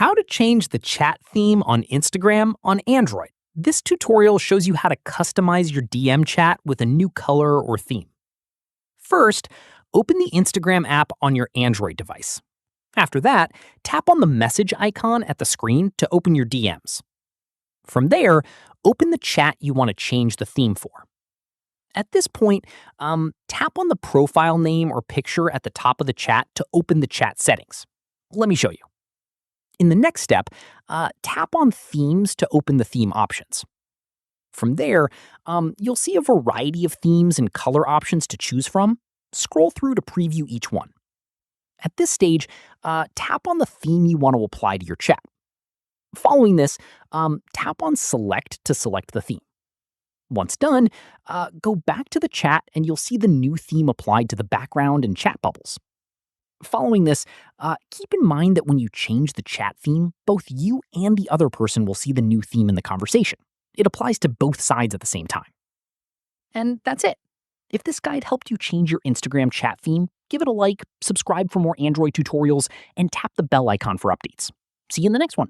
How to change the chat theme on Instagram on Android. This tutorial shows you how to customize your DM chat with a new color or theme. First, open the Instagram app on your Android device. After that, tap on the message icon at the screen to open your DMs. From there, open the chat you want to change the theme for. At this point, tap on the profile name or picture at the top of the chat to open the chat settings. Let me show you. In the next step, tap on Themes to open the theme options. From there, you'll see a variety of themes and color options to choose from. Scroll through to preview each one. At this stage, tap on the theme you want to apply to your chat. Following this, tap on Select to select the theme. Once done, go back to the chat and you'll see the new theme applied to the background and chat bubbles. Following this, keep in mind that when you change the chat theme, both you and the other person will see the new theme in the conversation. It applies to both sides at the same time. And that's it. If this guide helped you change your Instagram chat theme, give it a like, subscribe for more Android tutorials, and tap the bell icon for updates. See you in the next one.